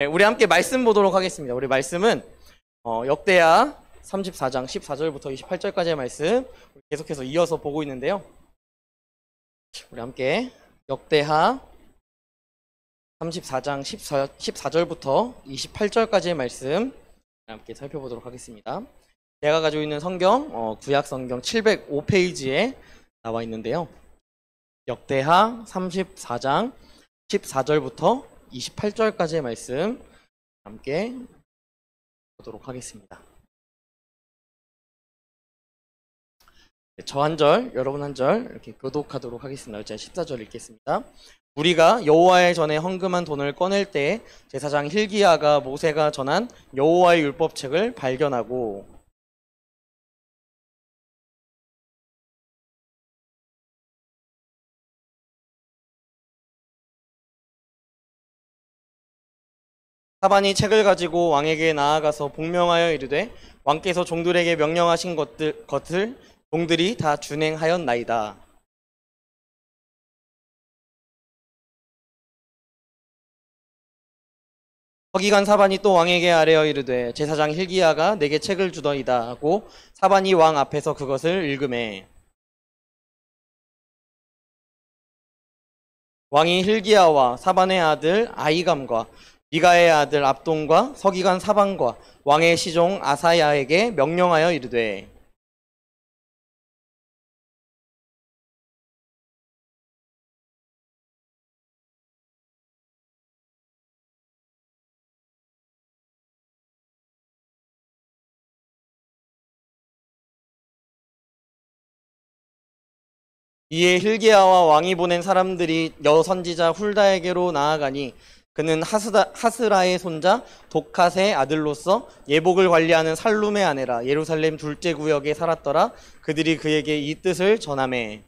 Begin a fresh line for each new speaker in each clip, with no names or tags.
네, 우리 함께 말씀 보도록 하겠습니다. 우리 말씀은 역대하 34장 14절부터 28절까지의 말씀 계속해서 이어서 보고 있는데요. 우리 함께 역대하 34장 14절부터 28절까지의 말씀 함께 살펴보도록 하겠습니다. 제가 가지고 있는 성경 구약 성경 705페이지에 나와 있는데요. 역대하 34장 14절부터 28절까지의 말씀 함께 보도록 하겠습니다. 저 한 절, 여러분 한 절 이렇게 교독하도록 하겠습니다. 제가 14절 읽겠습니다. 우리가 여호와의 전에 헌금한 돈을 꺼낼 때 제사장 hil기야가 모세가 전한 여호와의 율법책을 발견하고 사반이 책을 가지고 왕에게 나아가서 복명하여 이르되 왕께서 종들에게 명령하신 것을 종들이 다 준행하였나이다. 서기관 사반이 또 왕에게 아뢰어 이르되 제사장 hil기야가 내게 책을 주더이다 하고 사반이 왕 앞에서 그것을 읽으매 왕이 hil기야와 사반의 아들 아히감과 미가의 아들 압돈과 서기관 사반과 왕의 시종 아사야에게 명령하여 이르되 이에 hil기야와 왕이 보낸 사람들이 여선지자 훌다에게로 나아가니 그는 하스라의 손자 독핫의 아들로서 예복을 관리하는 살룸의 아내라 예루살렘 둘째 구역에 살았더라. 그들이 그에게 이 뜻을 전하매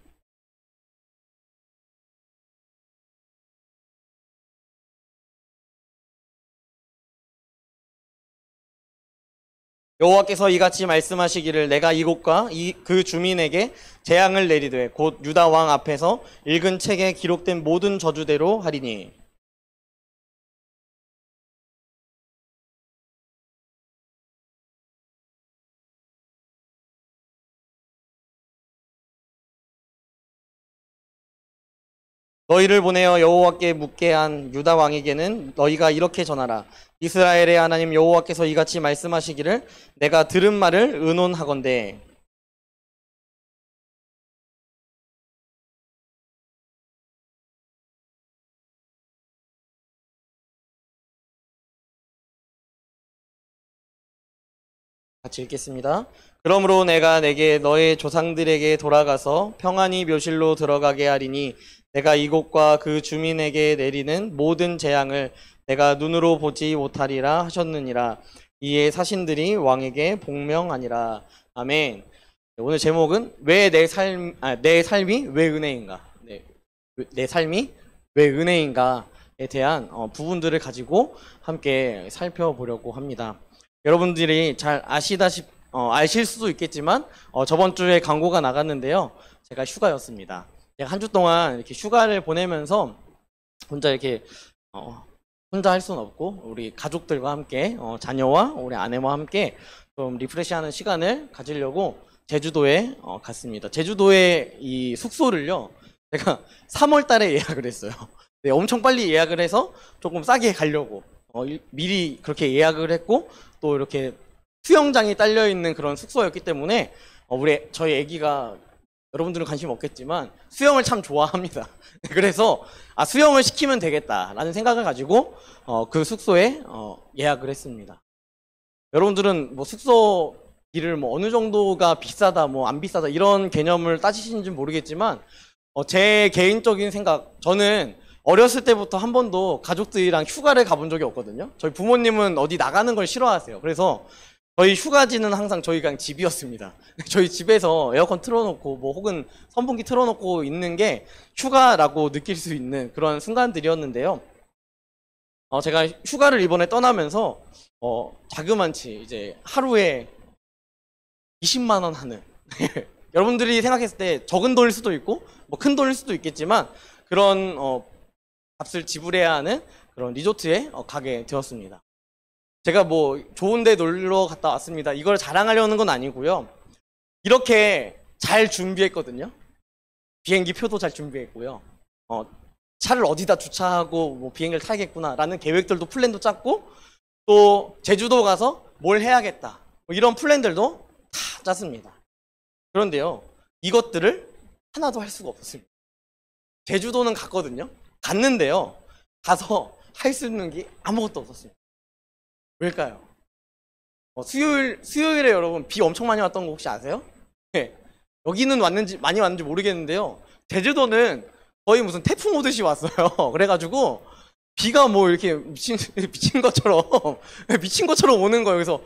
여호와께서 이같이 말씀하시기를 내가 이곳과 그 주민에게 재앙을 내리되 곧 유다 왕 앞에서 읽은 책에 기록된 모든 저주대로 하리니 너희를 보내어 여호와께 묻게 한 유다 왕에게는 너희가 이렇게 전하라. 이스라엘의 하나님 여호와께서 이같이 말씀하시기를 내가 들은 말을 의논하건대 같이 읽겠습니다. 그러므로 내가 내게 너의 조상들에게 돌아가서 평안히 묘실로 들어가게 하리니 내가 이곳과 그 주민에게 내리는 모든 재앙을 내가 눈으로 보지 못하리라 하셨느니라. 이에 사신들이 왕에게 복명하니라. 아멘. 오늘 제목은 왜 내 삶이 왜 은혜인가? 내 삶이 왜 은혜인가에 대한 부분들을 가지고 함께 살펴보려고 합니다. 여러분들이 잘 아실 수도 있겠지만 저번 주에 광고가 나갔는데요. 제가 휴가였습니다. 제가 한 주 동안 이렇게 휴가를 보내면서 혼자 이렇게 혼자 할 수는 없고 우리 가족들과 함께 자녀와 우리 아내와 함께 좀 리프레시하는 시간을 가지려고 제주도에 갔습니다. 제주도의 이 숙소를요. 제가 3월 달에 예약을 했어요. 네, 엄청 빨리 예약을 해서 조금 싸게 가려고 미리 그렇게 예약을 했고 또 이렇게 수영장이 딸려 있는 그런 숙소였기 때문에 저희 아기가 여러분들은 관심 없겠지만 수영을 참 좋아합니다. 그래서 수영을 시키면 되겠다라는 생각을 가지고 그 숙소에 예약을 했습니다. 여러분들은 뭐 숙소비를 뭐 어느 정도가 비싸다 뭐 안 비싸다 이런 개념을 따지시는지 모르겠지만 제 개인적인 생각, 저는 어렸을 때부터 한 번도 가족들이랑 휴가를 가본 적이 없거든요. 저희 부모님은 어디 나가는 걸 싫어하세요. 그래서 저희 휴가지는 항상 저희 그냥 집이었습니다. 저희 집에서 에어컨 틀어놓고 뭐 혹은 선풍기 틀어놓고 있는 게 휴가라고 느낄 수 있는 그런 순간들이었는데요. 제가 휴가를 이번에 떠나면서 자그만치 이제 하루에 20만 원 하는 여러분들이 생각했을 때 적은 돈일 수도 있고 뭐 큰 돈일 수도 있겠지만 그런 값을 지불해야 하는 그런 리조트에 가게 되었습니다. 제가 뭐 좋은데 놀러 갔다 왔습니다, 이걸 자랑하려는 건 아니고요. 이렇게 잘 준비했거든요. 비행기 표도 잘 준비했고요. 차를 어디다 주차하고 뭐 비행기를 타야겠구나라는 계획들도 플랜도 짰고, 또 제주도 가서 뭘 해야겠다, 뭐 이런 플랜들도 다 짰습니다. 그런데요, 이것들을 하나도 할 수가 없었습니다. 제주도는 갔거든요. 갔는데요, 가서 할 수 있는 게 아무것도 없었습니다. 왜일까요? 수요일에 여러분 비 엄청 많이 왔던 거 혹시 아세요? 네. 여기는 많이 왔는지 모르겠는데요, 제주도는 거의 무슨 태풍 오듯이 왔어요. 그래가지고 비가 뭐 이렇게 미친 것처럼 오는 거예요. 그래서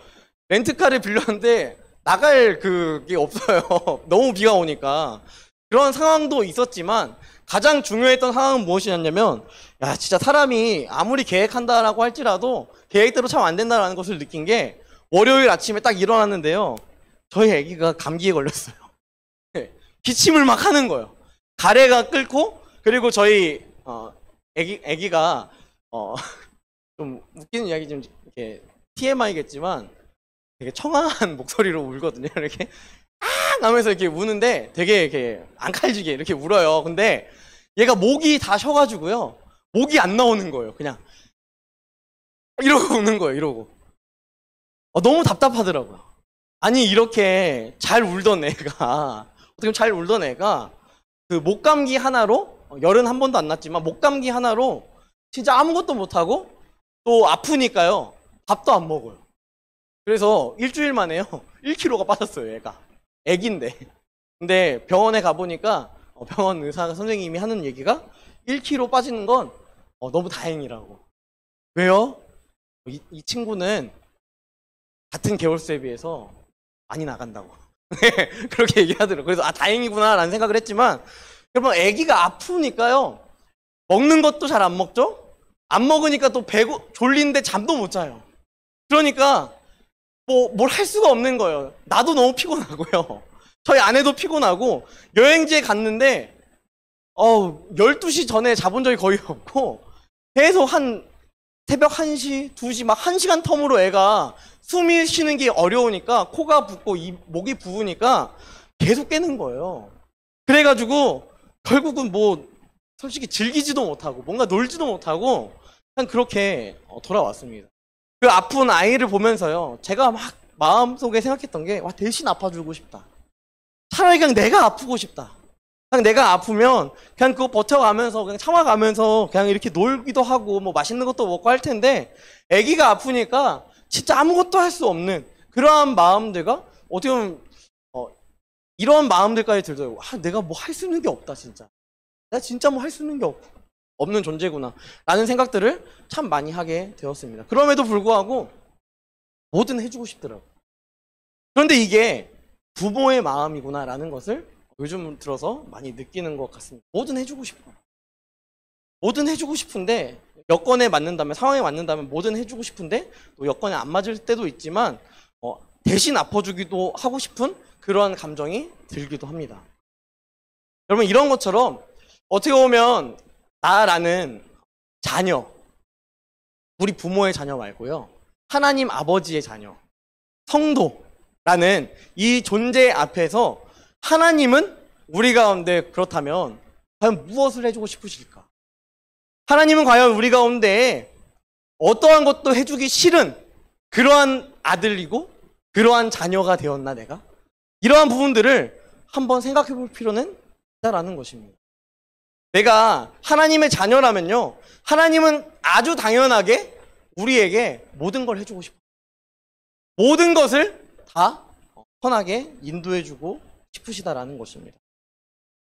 렌트카를 빌렸는데 나갈 그게 없어요. 너무 비가 오니까. 그런 상황도 있었지만 가장 중요했던 상황은 무엇이었냐면, 야, 진짜 사람이 아무리 계획한다라고 할지라도 계획대로 참 안 된다라는 것을 느낀 게, 월요일 아침에 딱 일어났는데요, 저희 아기가 감기에 걸렸어요. 기침을 막 하는 거예요. 가래가 끓고, 그리고 저희 아기가 좀 웃기는 이야기, 좀 이렇게 TMI겠지만 되게 청아한 목소리로 울거든요. 이렇게 하면서 이렇게 우는데 되게 이렇게 앙칼지게 이렇게 울어요. 근데 얘가 목이 다 쉬어가지고요, 목이 안 나오는 거예요. 그냥 이러고 우는 거예요. 이러고. 너무 답답하더라고요. 아니, 이렇게 잘 울던 애가, 어떻게 보면 잘 울던 애가 그 목감기 하나로, 열은 한 번도 안 났지만 목감기 하나로 진짜 아무것도 못하고, 또 아프니까요 밥도 안 먹어요. 그래서 일주일 만에요 1kg가 빠졌어요. 얘가 애기인데. 근데 병원에 가보니까 병원 의사 선생님이 하는 얘기가 1kg 빠지는 건 너무 다행이라고. 왜요? 이 친구는 같은 개월수에 비해서 많이 나간다고. 그렇게 얘기하더라고요. 그래서 다행이구나 라는 생각을 했지만, 여러분, 애기가 아프니까요 먹는 것도 잘 안 먹죠? 안 먹으니까 또 졸린데 잠도 못 자요. 그러니까 뭘 할 수가 없는 거예요. 나도 너무 피곤하고요, 저희 아내도 피곤하고. 여행지에 갔는데 12시 전에 자본 적이 거의 없고, 계속 새벽 1시, 2시 막 1시간 텀으로 애가 숨이 쉬는 게 어려우니까, 코가 붓고 목이 부으니까 계속 깨는 거예요. 그래가지고 결국은 뭐 솔직히 즐기지도 못하고 뭔가 놀지도 못하고 그냥 그렇게 돌아왔습니다. 그 아픈 아이를 보면서요, 제가 막 마음속에 생각했던 게, 와, 대신 아파주고 싶다. 차라리 그냥 내가 아프고 싶다. 그냥 내가 아프면 그냥 그거 버텨가면서, 그냥 참아가면서 그냥 이렇게 놀기도 하고 뭐 맛있는 것도 먹고 할 텐데, 아기가 아프니까 진짜 아무것도 할 수 없는 그러한 마음들과, 어떻게 보면 이런 마음들까지 들더라고요. 내가 뭐 할 수 있는 게 없다, 진짜. 내가 진짜 뭐 할 수 있는 게 없는 존재구나 라는 생각들을 참 많이 하게 되었습니다. 그럼에도 불구하고 뭐든 해주고 싶더라고요. 그런데 이게 부모의 마음이구나 라는 것을 요즘 들어서 많이 느끼는 것 같습니다. 뭐든 해주고 싶어요. 뭐든 해주고 싶은데, 여건에 맞는다면, 상황에 맞는다면 뭐든 해주고 싶은데, 또 여건에 안 맞을 때도 있지만 대신 아파주기도 하고 싶은 그러한 감정이 들기도 합니다. 여러분, 이런 것처럼 어떻게 보면 나라는 자녀, 우리 부모의 자녀 말고요, 하나님 아버지의 자녀, 성도라는 이 존재 앞에서 하나님은 우리 가운데 그렇다면 과연 무엇을 해주고 싶으실까? 하나님은 과연 우리 가운데 어떠한 것도 해주기 싫은 그러한 아들이고 그러한 자녀가 되었나, 내가? 이러한 부분들을 한번 생각해 볼 필요는 있다라는 것입니다. 내가 하나님의 자녀라면요, 하나님은 아주 당연하게 우리에게 모든 걸 해주고 싶어요. 모든 것을 다 선하게 인도해주고 싶으시다라는 것입니다.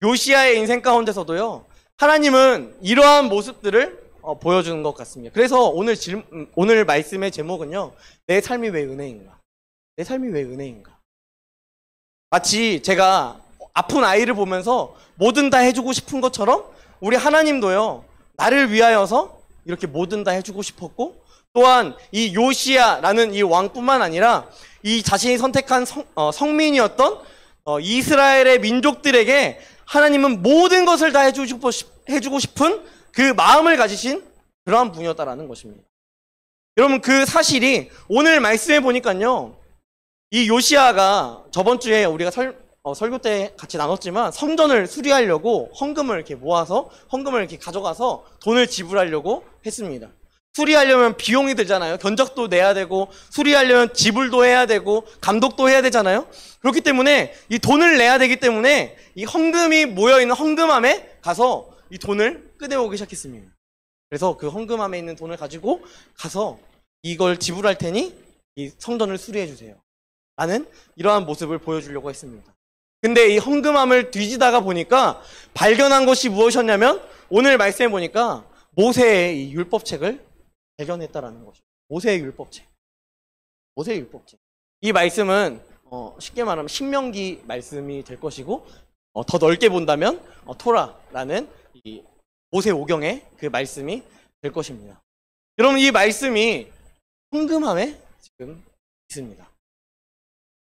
요시야의 인생 가운데서도요, 하나님은 이러한 모습들을 보여주는 것 같습니다. 그래서 오늘 말씀의 제목은요, 내 삶이 왜 은혜인가? 내 삶이 왜 은혜인가? 마치 제가 아픈 아이를 보면서 뭐든 다 해주고 싶은 것처럼, 우리 하나님도요, 나를 위하여서 이렇게 뭐든 다 해주고 싶었고, 또한 이 요시야라는 이 왕뿐만 아니라 이 자신이 선택한 성민이었던 이스라엘의 민족들에게 하나님은 모든 것을 다 해주고 싶은 그 마음을 가지신 그러한 분이었다라는 것입니다. 여러분, 그 사실이 오늘 말씀해 보니까요, 이 요시야가 저번 주에 우리가 설교 때 같이 나눴지만 성전을 수리하려고 헌금을 이렇게 모아서 헌금을 이렇게 가져가서 돈을 지불하려고 했습니다. 수리하려면 비용이 들잖아요. 견적도 내야 되고, 수리하려면 지불도 해야 되고, 감독도 해야 되잖아요. 그렇기 때문에 이 돈을 내야 되기 때문에 이 헌금이 모여있는 헌금함에 가서 이 돈을 꺼내오기 시작했습니다. 그래서 그 헌금함에 있는 돈을 가지고 가서 이걸 지불할 테니 이 성전을 수리해 주세요 라는 이러한 모습을 보여주려고 했습니다. 근데 이 헌금함을 뒤지다가 보니까 발견한 것이 무엇이었냐면 오늘 말씀해 보니까 모세의 이 율법책을 발견했다라는 것이죠. 모세의 율법책. 모세의 율법책. 이 말씀은 쉽게 말하면 신명기 말씀이 될 것이고, 더 넓게 본다면 토라라는 이 모세 오경의 그 말씀이 될 것입니다. 여러분, 이 말씀이 헌금함에 지금 있습니다.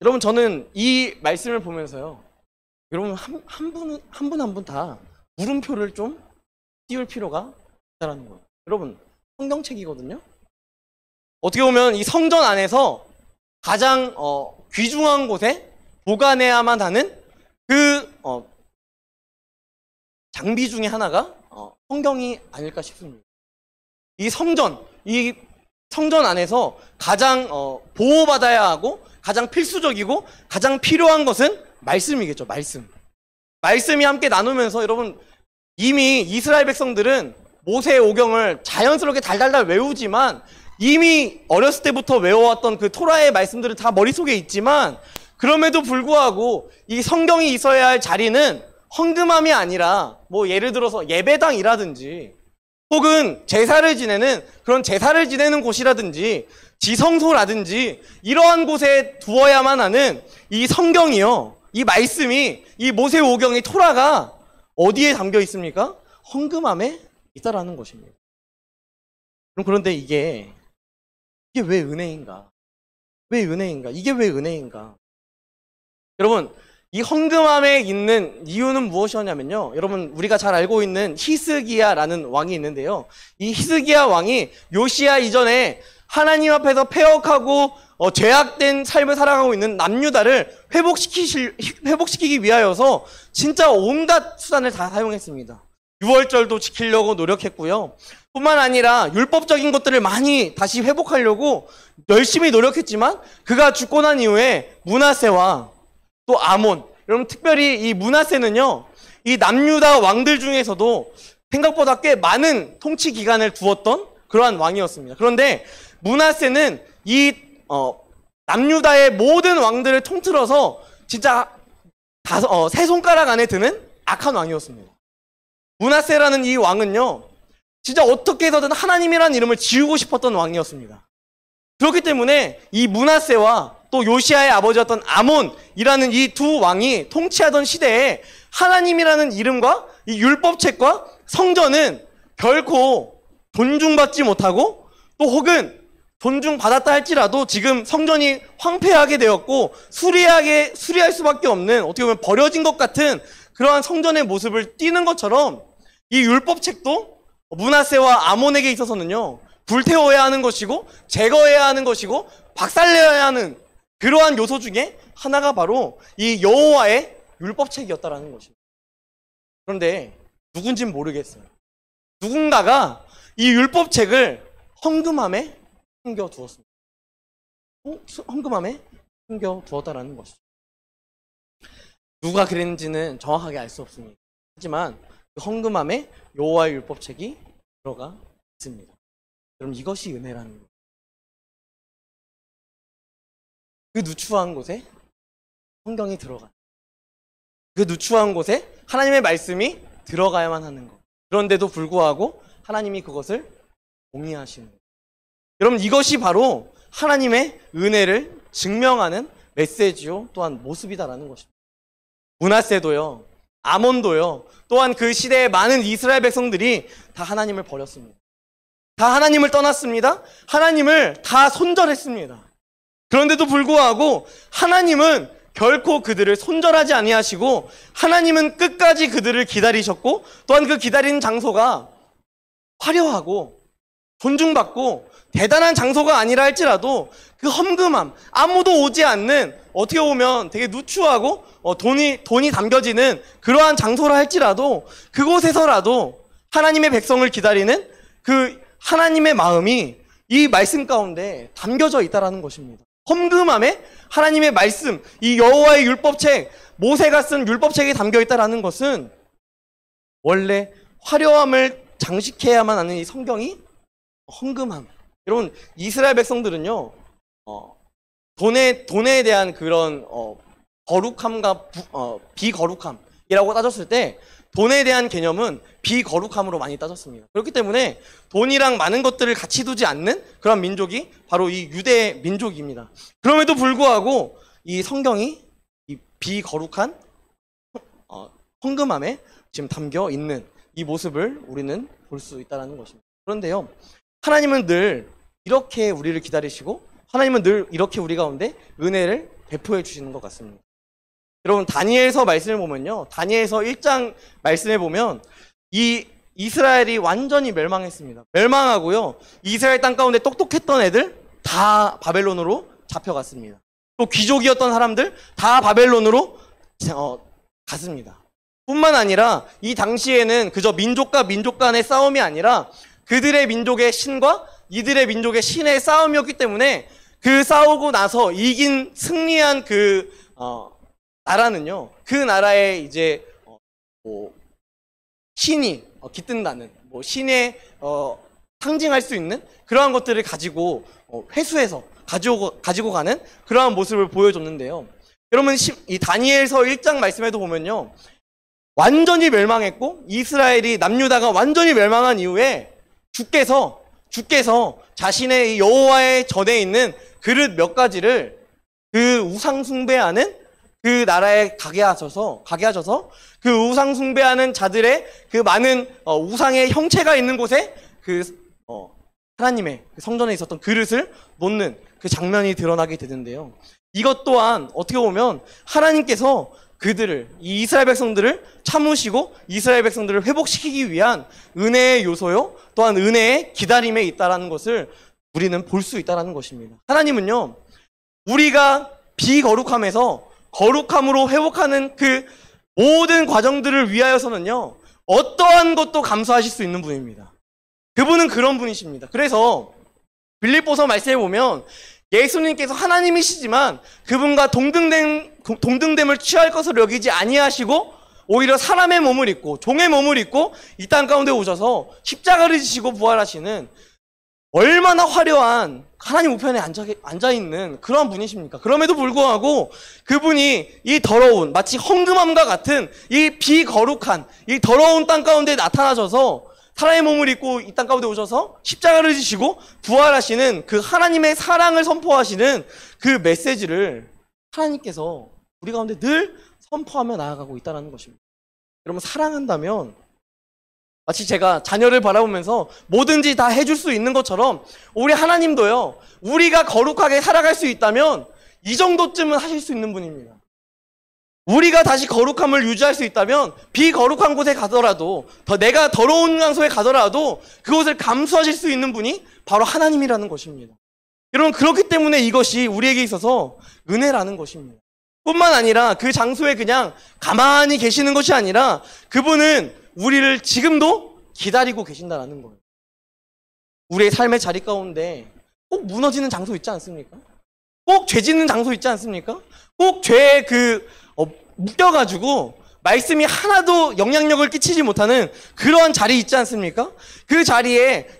여러분, 저는 이 말씀을 보면서요, 여러분 한 분 다 물음표를 좀 띄울 필요가 있다는 거예요. 여러분, 성경책이거든요. 어떻게 보면 이 성전 안에서 가장 귀중한 곳에 보관해야만 하는 그 장비 중에 하나가 성경이 아닐까 싶습니다. 이 성전 안에서 가장 보호받아야 하고 가장 필수적이고 가장 필요한 것은 말씀이겠죠. 말씀이 함께 나누면서 여러분, 이미 이스라엘 백성들은 모세의 오경을 자연스럽게 달달달 외우지만 이미 어렸을 때부터 외워왔던 그 토라의 말씀들은 다 머릿속에 있지만, 그럼에도 불구하고 이 성경이 있어야 할 자리는 헌금함이 아니라 뭐 예를 들어서 예배당이라든지 혹은 제사를 지내는 곳이라든지 지성소라든지 이러한 곳에 두어야만 하는 이 성경이요, 이 말씀이, 이 모세 오경의 토라가 어디에 담겨 있습니까? 헌금함에 있다라는 것입니다. 그런데 이게 왜 은혜인가? 이게 왜 은혜인가? 여러분, 이 헌금함에 있는 이유는 무엇이었냐면요, 여러분, 우리가 잘 알고 있는 히스기야라는 왕이 있는데요, 이 히스기야 왕이 요시야 이전에 하나님 앞에서 패역하고 죄악된 삶을 살아가고 있는 남유다를 회복시키기 위하여서 진짜 온갖 수단을 다 사용했습니다. 유월절도 지키려고 노력했고요. 뿐만 아니라 율법적인 것들을 많이 다시 회복하려고 열심히 노력했지만, 그가 죽고 난 이후에 므낫세와 또 아몬, 여러분 특별히 이 므낫세는요, 이 남유다 왕들 중에서도 생각보다 꽤 많은 통치 기간을 두었던 그러한 왕이었습니다. 그런데 므낫세는 이 남유다의 모든 왕들을 통틀어서 진짜 세 손가락 안에 드는 악한 왕이었습니다. 므낫세라는 이 왕은요, 진짜 어떻게 해서든 하나님이라는 이름을 지우고 싶었던 왕이었습니다. 그렇기 때문에 이 므낫세와 또 요시야의 아버지였던 아몬이라는 이 두 왕이 통치하던 시대에 하나님이라는 이름과 이 율법책과 성전은 결코 존중받지 못하고, 또 혹은 존중받았다 할지라도 지금 성전이 황폐하게 되었고 수리할 수밖에 없는, 어떻게 보면 버려진 것 같은 그러한 성전의 모습을 띠는 것처럼 이 율법책도 므낫세와 아몬에게 있어서는요, 불태워야 하는 것이고 제거해야 하는 것이고 박살내야 하는 그러한 요소 중에 하나가 바로 이 여호와의 율법책이었다라는 것입니다. 그런데 누군진 모르겠어요. 누군가가 이 율법책을 헌금함에 숨겨두었습니다. 헌금함에 숨겨두었다라는 것이죠. 누가 그랬는지는 정확하게 알 수 없습니다. 하지만 그 헌금함에 여호와의 율법책이 들어가 있습니다. 그럼 이것이 은혜라는 거예요. 그 누추한 곳에 성경이 들어가, 그 누추한 곳에 하나님의 말씀이 들어가야만 하는 것. 그런데도 불구하고 하나님이 그것을 공의하시는 것. 여러분, 이것이 바로 하나님의 은혜를 증명하는 메시지요, 또한 모습이다라는 것입니다. 므낫세도요, 아몬도요, 또한 그 시대의 많은 이스라엘 백성들이 다 하나님을 버렸습니다. 다 하나님을 떠났습니다. 하나님을 다 손절했습니다. 그런데도 불구하고 하나님은 결코 그들을 손절하지 아니하시고, 하나님은 끝까지 그들을 기다리셨고, 또한 그 기다리는 장소가 화려하고 존중받고 대단한 장소가 아니라 할지라도 그 험금함, 아무도 오지 않는, 어떻게 보면 되게 누추하고 돈이 담겨지는 그러한 장소라 할지라도 그곳에서라도 하나님의 백성을 기다리는 그 하나님의 마음이 이 말씀 가운데 담겨져 있다라는 것입니다. 험금함에 하나님의 말씀, 이 여호와의 율법책, 모세가 쓴 율법책이 담겨 있다라는 것은 원래 화려함을 장식해야만 하는 이 성경이 험금함. 여러분, 이스라엘 백성들은요, 돈에 대한 그런 거룩함과 비거룩함이라고 따졌을 때 돈에 대한 개념은 비거룩함으로 많이 따졌습니다. 그렇기 때문에 돈이랑 많은 것들을 같이 두지 않는 그런 민족이 바로 이 유대 민족입니다. 그럼에도 불구하고 이 성경이 이 비거룩한 험금함에 지금 담겨 있는 이 모습을 우리는 볼 수 있다는 것입니다. 그런데요, 하나님은 늘 이렇게 우리를 기다리시고 하나님은 늘 이렇게 우리 가운데 은혜를 베풀어 주시는 것 같습니다. 여러분, 다니엘서 말씀을 보면요, 다니엘서 1장 말씀에 보면 이 이스라엘이 완전히 멸망했습니다. 멸망하고요, 이스라엘 땅 가운데 똑똑했던 애들 다 바벨론으로 잡혀갔습니다. 또 귀족이었던 사람들 다 바벨론으로 갔습니다. 뿐만 아니라 이 당시에는 그저 민족과 민족 간의 싸움이 아니라 그들의 민족의 신과 이들의 민족의 신의 싸움이었기 때문에 그 싸우고 나서 승리한 그 나라는요, 그 나라에 이제 신이 깃든다는, 신의 상징할 수 있는 그러한 것들을 가지고 회수해서 가지고 가는 그러한 모습을 보여줬는데요. 여러분, 이 다니엘서 1장 말씀에도 보면요, 완전히 멸망했고 이스라엘이 남유다가 완전히 멸망한 이후에 주께서 자신의 여호와의 전에 있는 그릇 몇 가지를 그 우상 숭배하는 그 나라에 가게 하셔서 그 우상 숭배하는 자들의 그 많은 우상의 형체가 있는 곳에 그 하나님의 성전에 있었던 그릇을 놓는 그 장면이 드러나게 되는데요. 이것 또한 어떻게 보면 하나님께서 이 이스라엘 백성들을 참으시고 이스라엘 백성들을 회복시키기 위한 은혜의 요소요, 또한 은혜의 기다림에 있다라는 것을 우리는 볼 수 있다라는 것입니다. 하나님은요, 우리가 비거룩함에서 거룩함으로 회복하는 그 모든 과정들을 위하여서는요, 어떠한 것도 감수하실 수 있는 분입니다. 그분은 그런 분이십니다. 그래서 빌립보서 말씀에 보면 예수님께서 하나님이시지만 그분과 동등됨을 취할 것을 여기지 아니하시고 오히려 사람의 몸을 입고 종의 몸을 입고 이 땅 가운데 오셔서 십자가를 지시고 부활하시는, 얼마나 화려한 하나님 우편에 앉아있는 그런 분이십니까? 그럼에도 불구하고 그분이 이 더러운, 마치 험금함과 같은 이 비거룩한 이 더러운 땅 가운데 나타나셔서 사람의 몸을 입고 이 땅 가운데 오셔서 십자가를 지시고 부활하시는 그 하나님의 사랑을 선포하시는 그 메시지를 하나님께서 우리 가운데 늘 선포하며 나아가고 있다는 것입니다. 여러분, 사랑한다면 마치 제가 자녀를 바라보면서 뭐든지 다 해줄 수 있는 것처럼 우리 하나님도요, 우리가 거룩하게 살아갈 수 있다면 이 정도쯤은 하실 수 있는 분입니다. 우리가 다시 거룩함을 유지할 수 있다면 비거룩한 곳에 가더라도, 내가 더러운 장소에 가더라도 그것을 감수하실 수 있는 분이 바로 하나님이라는 것입니다. 여러분, 그렇기 때문에 이것이 우리에게 있어서 은혜라는 것입니다. 뿐만 아니라 그 장소에 그냥 가만히 계시는 것이 아니라 그분은 우리를 지금도 기다리고 계신다는 거예요. 우리의 삶의 자리 가운데 꼭 무너지는 장소 있지 않습니까? 꼭 죄 짓는 장소 있지 않습니까? 꼭 죄에 묶여가지고 말씀이 하나도 영향력을 끼치지 못하는 그러한 자리 있지 않습니까? 그 자리에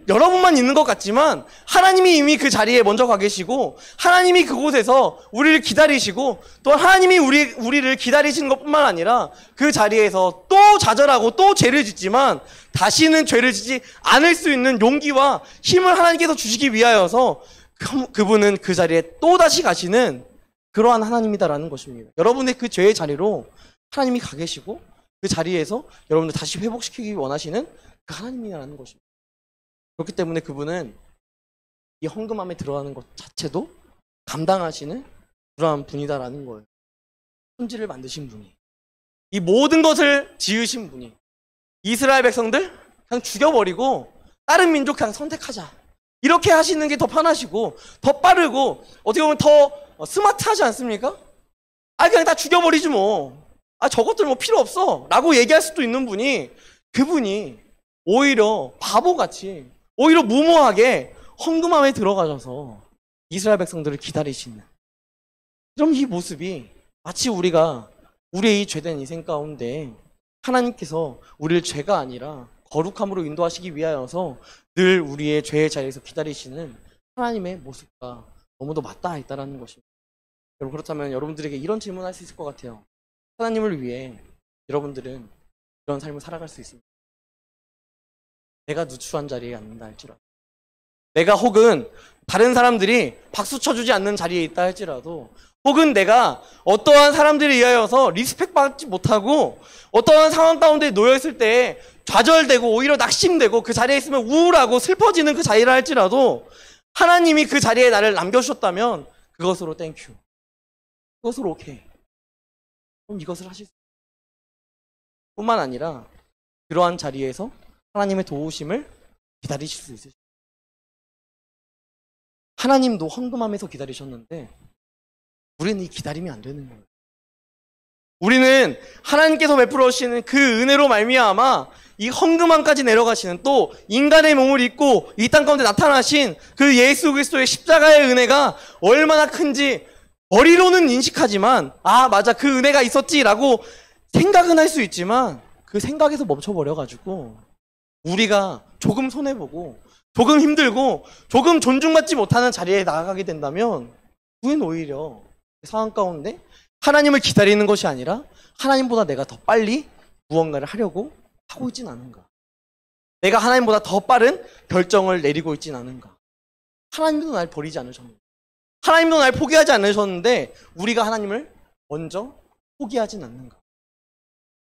여러분만 있는 것 같지만 하나님이 이미 그 자리에 먼저 가 계시고 하나님이 그곳에서 우리를 기다리시고, 또 하나님이 우리를 기다리시는 것뿐만 아니라 그 자리에서 또 좌절하고 또 죄를 짓지만 다시는 죄를 짓지 않을 수 있는 용기와 힘을 하나님께서 주시기 위하여서 그분은 그 자리에 또다시 가시는 그러한 하나님이다라는 것입니다. 여러분의 그 죄의 자리로 하나님이 가 계시고 그 자리에서 여러분들 다시 회복시키기 원하시는 그 하나님이라는 것입니다. 그렇기 때문에 그분은 이 험금함에 들어가는 것 자체도 감당하시는 그러한 분이다라는 거예요. 천지를 만드신 분이, 이 모든 것을 지으신 분이 이스라엘 백성들 그냥 죽여버리고 다른 민족 그냥 선택하자. 이렇게 하시는 게 더 편하시고 더 빠르고 어떻게 보면 더 스마트하지 않습니까? 그냥 다 죽여버리지 뭐. 저것들 뭐 필요 없어 라고 얘기할 수도 있는 분이, 그분이 오히려 바보같이, 오히려 무모하게 헝금함에 들어가셔서 이스라엘 백성들을 기다리시는, 그럼 이 모습이 마치 우리가 우리의 이 죄된 인생 가운데 하나님께서 우리를 죄가 아니라 거룩함으로 인도하시기 위하여서 늘 우리의 죄의 자리에서 기다리시는 하나님의 모습과 너무도 맞닿아 있다는 것입니다. 여러분, 그렇다면 여러분들에게 이런 질문을 할 수 있을 것 같아요. 하나님을 위해 여러분들은 이런 삶을 살아갈 수 있습니다. 내가 누추한 자리에 앉는다 할지라도, 내가 혹은 다른 사람들이 박수 쳐주지 않는 자리에 있다 할지라도, 혹은 내가 어떠한 사람들에 의하여서 리스펙 받지 못하고 어떠한 상황 가운데 놓여있을 때 좌절되고 오히려 낙심되고 그 자리에 있으면 우울하고 슬퍼지는 그 자리라 할지라도, 하나님이 그 자리에 나를 남겨주셨다면 그것으로 땡큐, 그것으로 오케이. 그럼 이것을 하실 수 있어요. 뿐만 아니라 그러한 자리에서 하나님의 도우심을 기다리실 수 있으십니다. 하나님도 헝금함에서 기다리셨는데 우리는 이 기다림이 안 되는 거예요. 우리는 하나님께서 베풀어 주시는 그 은혜로 말미암아 이 헝금함까지 내려가시는, 또 인간의 몸을 입고 이 땅 가운데 나타나신 그 예수 그리스도의 십자가의 은혜가 얼마나 큰지 머리로는 인식하지만, 맞아, 그 은혜가 있었지라고 생각은 할 수 있지만 그 생각에서 멈춰버려가지고 우리가 조금 손해보고 조금 힘들고 조금 존중받지 못하는 자리에 나아가게 된다면, 우리는 오히려 상황 가운데 하나님을 기다리는 것이 아니라 하나님보다 내가 더 빨리 무언가를 하려고 하고 있진 않은가, 내가 하나님보다 더 빠른 결정을 내리고 있진 않은가. 하나님도 날 버리지 않으셨는데, 하나님도 날 포기하지 않으셨는데 우리가 하나님을 먼저 포기하진 않는가.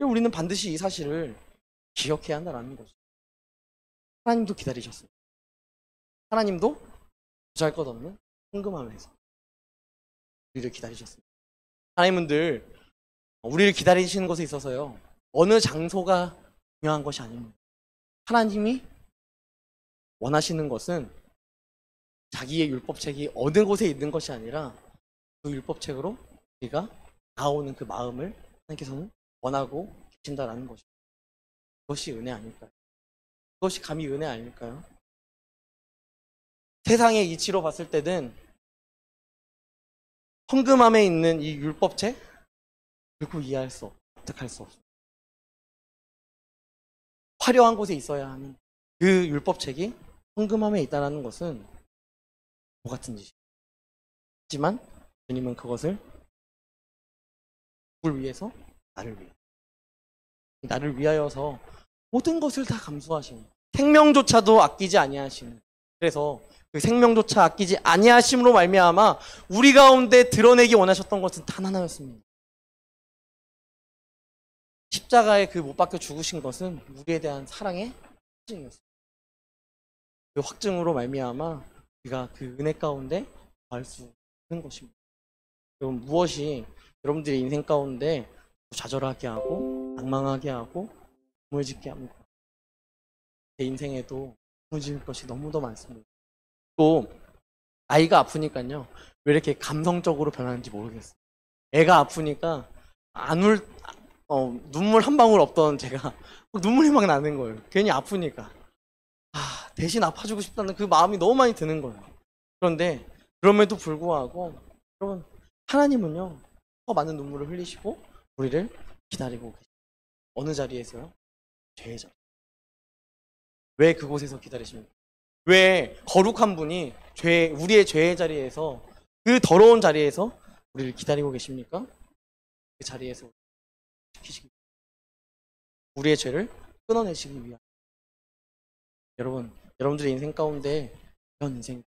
우리는 반드시 이 사실을 기억해야 한다는 거죠. 하나님도 기다리셨습니다. 하나님도 보잘것없는 헝금함에서 우리를 기다리셨습니다. 하나님은 늘 우리를 기다리시는 것에 있어서요, 어느 장소가 중요한 것이 아닙니다. 하나님이 원하시는 것은 자기의 율법책이 어느 곳에 있는 것이 아니라 그 율법책으로 우리가 나오는 그 마음을 하나님께서는 원하고 계신다라는 것입니다. 그것이 은혜 아닐까요? 그것이 감히 은혜 아닐까요? 세상의 이치로 봤을 때는 헝금함에 있는 이 율법책, 결코 이해할 수 없고 납득할 수 없습니다. 화려한 곳에 있어야 하는 그 율법책이 헝금함에 있다는 것은 뭐 같은 짓이에요. 하지만 주님은 그것을 누굴 위해서? 나를 위해. 나를 위하여서 모든 것을 다 감수하시는, 생명조차도 아끼지 아니하시는, 그래서 그 생명조차 아끼지 아니하심으로 말미암아 우리 가운데 드러내기 원하셨던 것은 단 하나였습니다. 십자가에 그 못 박혀 죽으신 것은 우리에 대한 사랑의 확증이었습니다. 그 확증으로 말미암아 우리가 그 은혜 가운데 갈 수 있는 것입니다. 여러분, 무엇이 여러분들의 인생 가운데 좌절하게 하고 낭망하게 하고 무너지게 합니까? 제 인생에도 무너질 것이 너무도 많습니다. 또 아이가 아프니까요, 왜 이렇게 감성적으로 변하는지 모르겠어요. 애가 아프니까 눈물 한 방울 없던 제가 눈물이 막 나는 거예요. 괜히 아프니까. 대신 아파주고 싶다는 그 마음이 너무 많이 드는 거예요. 그런데 그럼에도 불구하고 여러분, 하나님은요 더 많은 눈물을 흘리시고 우리를 기다리고 계십니다. 어느 자리에서요? 죄의 자리. 왜 그곳에서 기다리십니까? 왜 거룩한 분이 우리의 죄의 자리에서, 그 더러운 자리에서 우리를 기다리고 계십니까? 그 자리에서 지키시기, 우리의 죄를 끊어내시기 위한. 여러분들의 인생 가운데 이런 인생,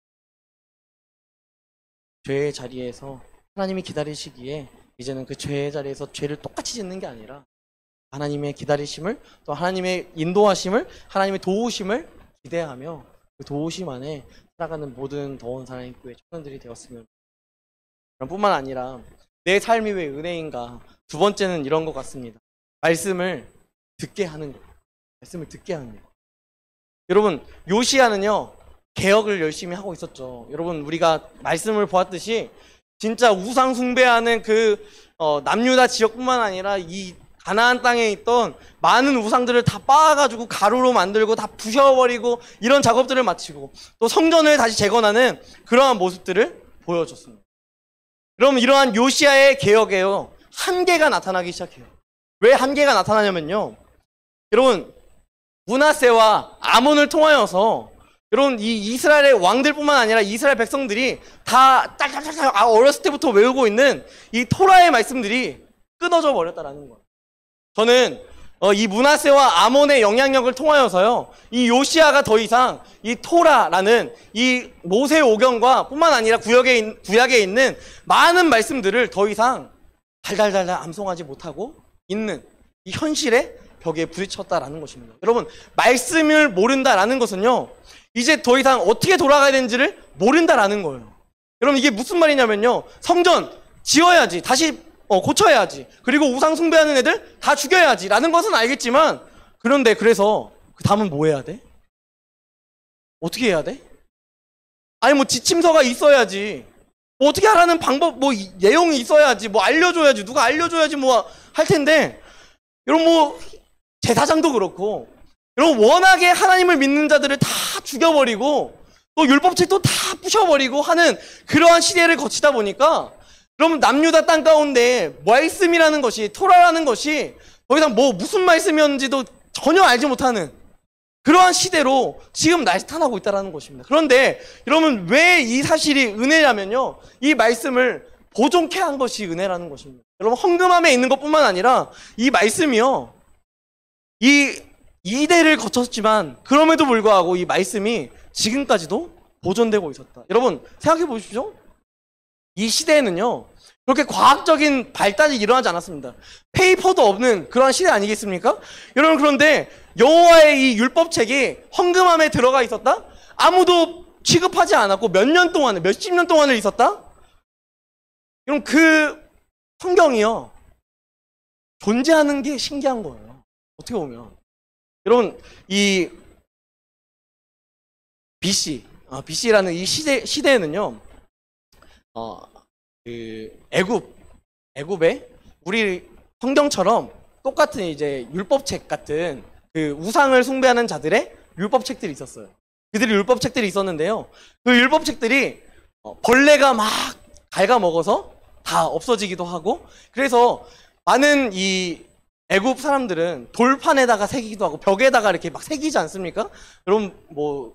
죄의 자리에서 하나님이 기다리시기에 이제는 그 죄의 자리에서 죄를 똑같이 짓는 게 아니라 하나님의 기다리심을, 또 하나님의 인도하심을, 하나님의 도우심을 기대하며 그 도우심 안에 살아가는 모든 더운 사랑의 교회 청년들이 되었으면. 뿐만 아니라 내 삶이 왜 은혜인가, 두 번째는 이런 것 같습니다. 말씀을 듣게 하는 것. 말씀을 듣게 하는 것. 여러분, 요시야는요, 개혁을 열심히 하고 있었죠. 여러분, 우리가 말씀을 보았듯이 진짜 우상 숭배하는 남유다 지역뿐만 아니라 이 가나안 땅에 있던 많은 우상들을 다 빻아가지고 가루로 만들고 다 부셔버리고 이런 작업들을 마치고 또 성전을 다시 재건하는 그러한 모습들을 보여줬습니다. 그럼 이러한 요시야의 개혁에요, 한계가 나타나기 시작해요. 왜 한계가 나타나냐면요, 여러분, 므낫세와 아몬을 통하여서 여러분 이 이스라엘의 왕들뿐만 아니라 이스라엘 백성들이 다 짤짤짤 어렸을 때부터 외우고 있는 이 토라의 말씀들이 끊어져 버렸다라는 거예요. 저는 이 므낫세와 아몬의 영향력을 통하여서요, 이 요시야가 더 이상 이 토라라는 이 모세오경과 뿐만 아니라 구약에 있는 많은 말씀들을 더 이상 달달달 암송하지 못하고 있는 이 현실의 벽에 부딪혔다라는 것입니다. 여러분, 말씀을 모른다라는 것은요, 이제 더 이상 어떻게 돌아가야 되는지를 모른다라는 거예요. 여러분, 이게 무슨 말이냐면요, 성전 지어야지, 다시 고쳐야지, 그리고 우상 숭배하는 애들 다 죽여야지 라는 것은 알겠지만, 그런데 그래서 그 다음은 뭐 해야 돼? 어떻게 해야 돼? 아니 뭐 지침서가 있어야지, 뭐 어떻게 하라는 방법, 뭐 내용이 있어야지, 뭐 알려줘야지, 누가 알려줘야지 뭐 할 텐데, 여러분 뭐 제사장도 그렇고, 여러분 워낙에 하나님을 믿는 자들을 다 죽여버리고 또 율법책도 다 부셔버리고 하는 그러한 시대를 거치다 보니까, 여러분 남유다 땅 가운데 말씀이라는 것이, 토라라는 것이 더 이상 뭐 무슨 말씀이었는지도 전혀 알지 못하는 그러한 시대로 지금 나타나고 있다는 것입니다. 그런데 여러분, 왜 이 사실이 은혜냐면요, 이 말씀을 보존케 한 것이 은혜라는 것입니다. 여러분, 헌금함에 있는 것뿐만 아니라 이 말씀이요, 이 이대를 거쳤지만 그럼에도 불구하고 이 말씀이 지금까지도 보존되고 있었다. 여러분 생각해 보십시오. 이 시대에는요, 그렇게 과학적인 발달이 일어나지 않았습니다. 페이퍼도 없는 그런 시대 아니겠습니까? 여러분, 그런데 여호와의 이 율법책이 헌금함에 들어가 있었다? 아무도 취급하지 않았고 몇십 년 동안을 있었다? 여러분, 그 성경이요, 존재하는 게 신기한 거예요. 어떻게 보면. 여러분, 이 BC라는 이 시대에는요, 애굽에 우리 성경처럼 똑같은 이제 율법책 같은 그 우상을 숭배하는 자들의 율법책들이 있었어요. 그들의 율법책들이 있었는데요, 그 율법책들이 벌레가 막 갉아먹어서 다 없어지기도 하고, 그래서 많은 이 애굽 사람들은 돌판에다가 새기기도 하고 벽에다가 이렇게 막 새기지 않습니까? 여러분 뭐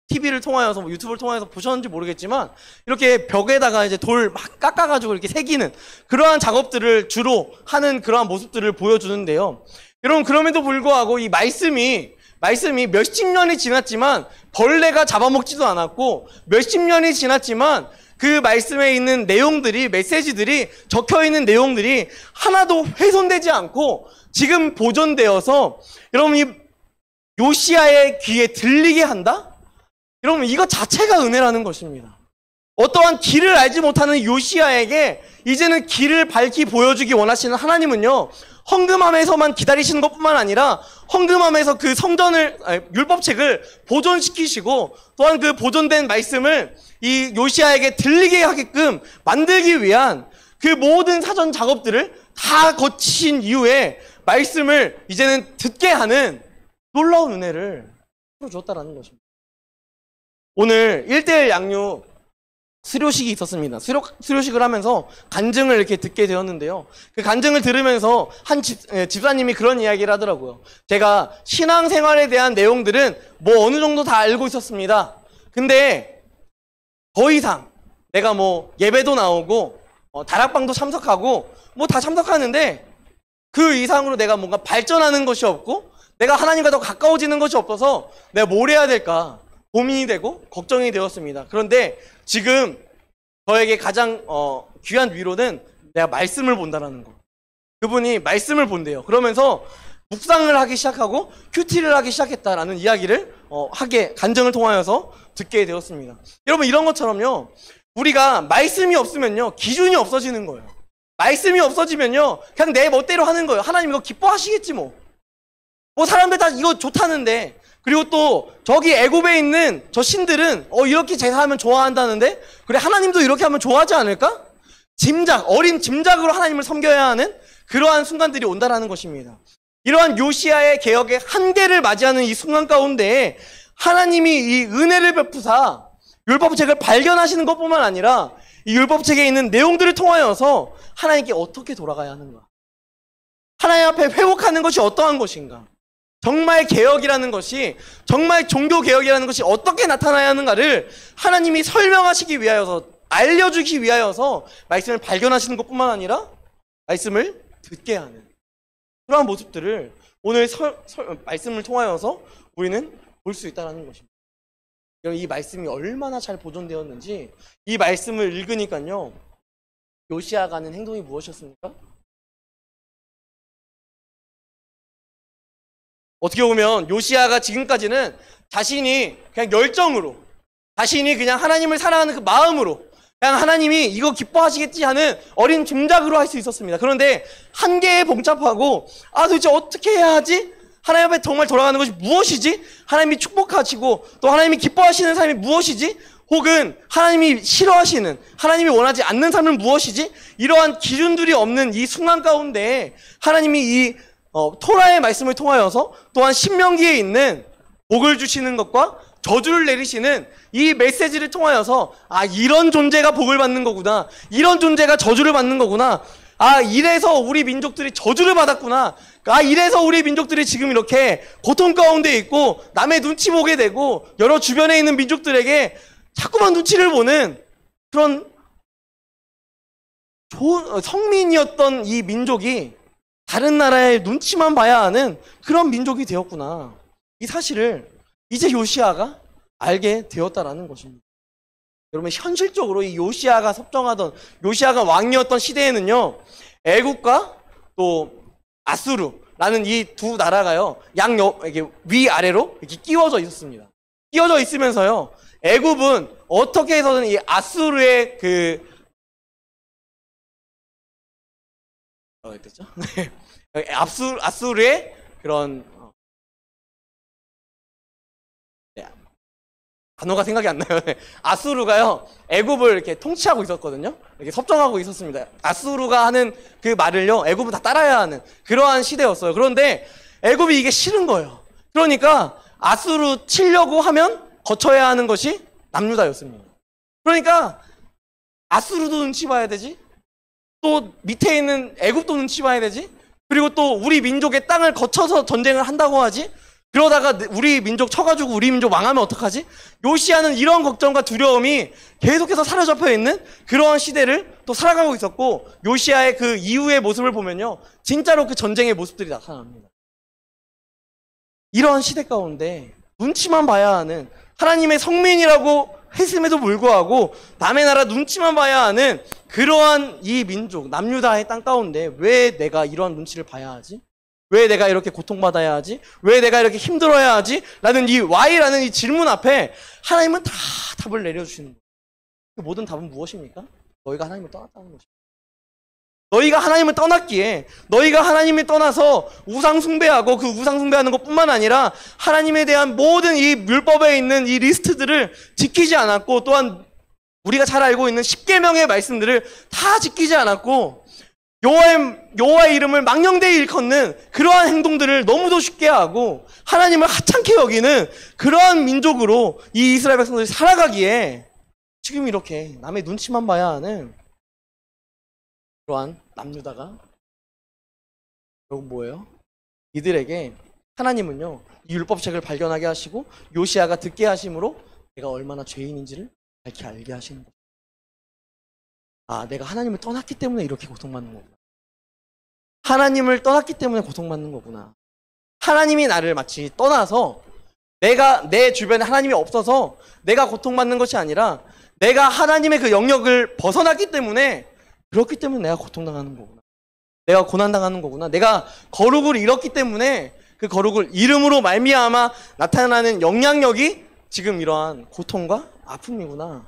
TV를 통하여서 뭐 유튜브를 통해서 보셨는지 모르겠지만, 이렇게 벽에다가 이제 돌 막 깎아가지고 이렇게 새기는 그러한 작업들을 주로 하는 그러한 모습들을 보여주는데요. 여러분, 그럼에도 불구하고 이 말씀이 몇십 년이 지났지만 벌레가 잡아먹지도 않았고, 몇십 년이 지났지만 그 말씀에 있는 내용들이, 메시지들이, 적혀있는 내용들이 하나도 훼손되지 않고 지금 보존되어서 여러분 이 요시야의 귀에 들리게 한다? 여러분, 이것 자체가 은혜라는 것입니다. 어떠한 길을 알지 못하는 요시야에게 이제는 길을 밝히 보여주기 원하시는 하나님은요, 헌금함에서만 기다리시는 것뿐만 아니라 헌금함에서 그 율법책을 보존시키시고, 또한 그 보존된 말씀을 이 요시야에게 들리게 하게끔 만들기 위한 그 모든 사전 작업들을 다 거친 이후에 말씀을 이제는 듣게 하는 놀라운 은혜를 주었다라는 것입니다. 오늘 1:1 양육 수료식이 있었습니다. 수료식을 하면서 간증을 이렇게 듣게 되었는데요. 그 간증을 들으면서 한 집사님이 그런 이야기를 하더라고요. 제가 신앙생활에 대한 내용들은 뭐 어느 정도 다 알고 있었습니다. 근데 더 이상 내가 뭐 예배도 나오고 다락방도 참석하고 뭐 다 참석하는데 그 이상으로 내가 뭔가 발전하는 것이 없고 내가 하나님과 더 가까워지는 것이 없어서 내가 뭘 해야 될까 고민이 되고 걱정이 되었습니다. 그런데 지금 저에게 가장 귀한 위로는 내가 말씀을 본다라는 거. 그분이 말씀을 본대요. 그러면서 묵상을 하기 시작하고 큐티를 하기 시작했다라는 이야기를 간증을 통하여서 듣게 되었습니다. 여러분, 이런 것처럼요, 우리가 말씀이 없으면요, 기준이 없어지는 거예요. 말씀이 없어지면요, 그냥 내 멋대로 하는 거예요. 하나님 이거 기뻐하시겠지 뭐 사람들 다 이거 좋다는데 그리고 또 저기 애굽에 있는 저 신들은 이렇게 제사하면 좋아한다는데 그래 하나님도 이렇게 하면 좋아하지 않을까? 어린 짐작으로 하나님을 섬겨야 하는 그러한 순간들이 온다라는 것입니다. 이러한 요시야의 개혁의 한계를 맞이하는 이 순간 가운데 하나님이 이 은혜를 베푸사 율법책을 발견하시는 것뿐만 아니라 이 율법책에 있는 내용들을 통하여서 하나님께 어떻게 돌아가야 하는가? 하나님 앞에 회복하는 것이 어떠한 것인가? 정말 개혁이라는 것이, 정말 종교 개혁이라는 것이 어떻게 나타나야 하는가를 하나님이 설명하시기 위하여서, 알려주기 위하여서 말씀을 발견하시는 것뿐만 아니라 말씀을 듣게 하는 그러한 모습들을 오늘 말씀을 통하여서 우리는 볼 수 있다는 것입니다. 이 말씀이 얼마나 잘 보존되었는지 이 말씀을 읽으니까요. 요시야가 하는 행동이 무엇이었습니까? 어떻게 보면 요시야가 지금까지는 자신이 그냥 열정으로, 자신이 그냥 하나님을 사랑하는 그 마음으로, 그냥 하나님이 이거 기뻐하시겠지 하는 어린 짐작으로 할 수 있었습니다. 그런데 한계에 봉착하고 도대체 어떻게 해야 하지? 하나님 앞에 정말 돌아가는 것이 무엇이지? 하나님이 축복하시고 또 하나님이 기뻐하시는 삶이 무엇이지? 혹은 하나님이 싫어하시는, 하나님이 원하지 않는 삶은 무엇이지? 이러한 기준들이 없는 이 순간 가운데 하나님이 이 토라의 말씀을 통하여서 또한 신명기에 있는 복을 주시는 것과 저주를 내리시는 이 메시지를 통하여서 이런 존재가 복을 받는 거구나, 이런 존재가 저주를 받는 거구나, 이래서 우리 민족들이 저주를 받았구나, 이래서 우리 민족들이 지금 이렇게 고통 가운데 있고 남의 눈치 보게 되고 여러 주변에 있는 민족들에게 자꾸만 눈치를 보는 그런 좋은 성민이었던 이 민족이 다른 나라의 눈치만 봐야 하는 그런 민족이 되었구나, 이 사실을 이제 요시야가 알게 되었다라는 것입니다. 여러분, 현실적으로 이 요시야가 요시야가 왕이었던 시대에는요, 애국과 또 아수르라는 이 두 나라가요, 이렇게 위아래로 이렇게 끼워져 있었습니다. 끼워져 있으면서요, 애굽은 어떻게 해서든 이 아수르의 됐죠? 아수르의 그런 단어가 생각이 안 나요. 아수르가요, 애굽을 이렇게 통치하고 있었거든요. 이렇게 섭정하고 있었습니다. 아수르가 하는 그 말을요, 애굽은 다 따라야 하는 그러한 시대였어요. 그런데 애굽이 이게 싫은 거예요. 그러니까 아수르 치려고 하면 거쳐야 하는 것이 남유다였습니다. 그러니까 아수르도 눈치 봐야 되지, 또 밑에 있는 애굽도 눈치 봐야 되지, 그리고 또 우리 민족의 땅을 거쳐서 전쟁을 한다고 하지, 그러다가 우리 민족 쳐가지고 우리 민족 망하면 어떡하지? 요시야는 이런 걱정과 두려움이 계속해서 사로잡혀 있는 그러한 시대를 또 살아가고 있었고, 요시야의 그 이후의 모습을 보면요, 진짜로 그 전쟁의 모습들이 나타납니다. 이러한 시대 가운데 눈치만 봐야 하는, 하나님의 성민이라고 했음에도 불구하고 남의 나라 눈치만 봐야 하는 그러한 이 민족, 남유다의 땅 가운데 왜 내가 이러한 눈치를 봐야 하지? 왜 내가 이렇게 고통받아야 하지? 왜 내가 이렇게 힘들어야 하지? 라는 이 Y라는 이 질문 앞에 하나님은 다 답을 내려주시는 거예요. 그 모든 답은 무엇입니까? 너희가 하나님을 떠났다는 것입니다. 너희가 하나님을 떠났기에, 너희가 하나님을 떠나서 우상 숭배하고 그 우상 숭배하는 것뿐만 아니라 하나님에 대한 모든 이 율법에 있는 이 리스트들을 지키지 않았고, 또한 우리가 잘 알고 있는 10계명의 말씀들을 다 지키지 않았고, 여호와의 이름을 망령되이 일컫는 그러한 행동들을 너무도 쉽게 하고 하나님을 하찮게 여기는 그러한 민족으로 이 이스라엘 백성들이 살아가기에 지금 이렇게 남의 눈치만 봐야 하는 그러한 남유다가 결국 뭐예요? 이들에게 하나님은요, 이 율법책을 발견하게 하시고 요시야가 듣게 하심으로 내가 얼마나 죄인인지를 밝히 알게 하시는 거예요. 내가 하나님을 떠났기 때문에 이렇게 고통받는 거구나. 하나님을 떠났기 때문에 고통받는 거구나. 하나님이 나를 마치 떠나서 내 주변에 하나님이 없어서 내가 고통받는 것이 아니라 내가 하나님의 그 영역을 벗어났기 때문에, 그렇기 때문에 내가 고통당하는 거구나. 내가 고난당하는 거구나. 내가 거룩을 잃었기 때문에 그 거룩을 잃음으로 말미암아 나타나는 영향력이 지금 이러한 고통과 아픔이구나.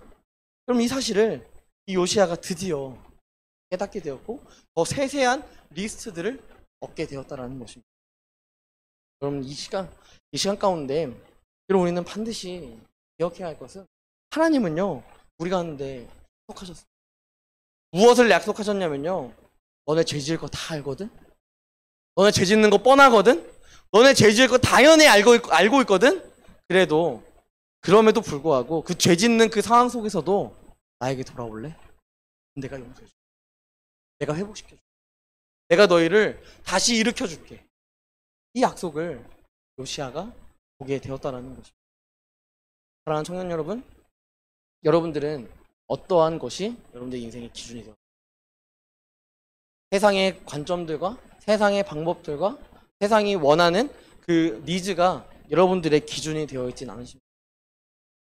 그럼 이 사실을 이 요시야가 드디어 깨닫게 되었고 더 세세한 리스트들을 얻게 되었다라는 것입니다. 그럼 이 시간 가운데 그리고 우리는 반드시 기억해야 할 것은 하나님은요 우리가 하는데 약속하셨어요. 무엇을 약속하셨냐면요, 너네 죄 지을 거 다 알거든? 너네 죄 짓는 거 뻔하거든? 너네 죄 지을 거 당연히 알고 있거든? 그럼에도 불구하고 그 죄 짓는 그 상황 속에서도 나에게 돌아올래? 내가 용서해줄게. 내가 회복시켜줄게. 내가 너희를 다시 일으켜줄게. 이 약속을 요시야가 보게 되었다라는 것입니다. 사랑하는 청년 여러분, 여러분들은 어떠한 것이 여러분들의 인생의 기준이 되었습니까? 세상의 관점들과 세상의 방법들과 세상이 원하는 그 니즈가 여러분들의 기준이 되어 있진 않으십니다.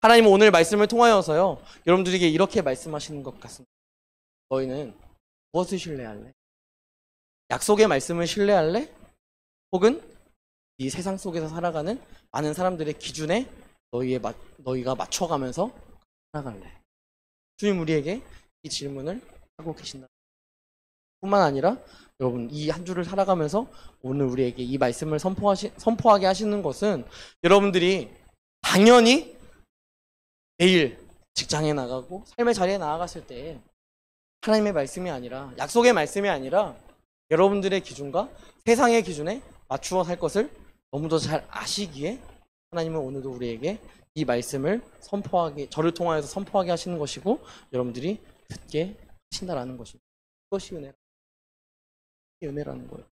하나님은 오늘 말씀을 통하여서요, 여러분들에게 이렇게 말씀하시는 것 같습니다. 너희는 무엇을 신뢰할래? 약속의 말씀을 신뢰할래? 혹은 이 세상 속에서 살아가는 많은 사람들의 기준에 너희가 맞춰가면서 살아갈래? 주님 우리에게 이 질문을 하고 계신다. 뿐만 아니라 여러분 이 한 주를 살아가면서 오늘 우리에게 이 말씀을 선포하게 하시는 것은 여러분들이 당연히 내일 직장에 나가고 삶의 자리에 나아갔을 때 하나님의 말씀이 아니라, 약속의 말씀이 아니라 여러분들의 기준과 세상의 기준에 맞추어 살 것을 너무도 잘 아시기에 하나님은 오늘도 우리에게 이 말씀을 저를 통하여서 선포하게 하시는 것이고 여러분들이 듣게 하신다라는 것입니다. 그것이 은혜라는 거예요.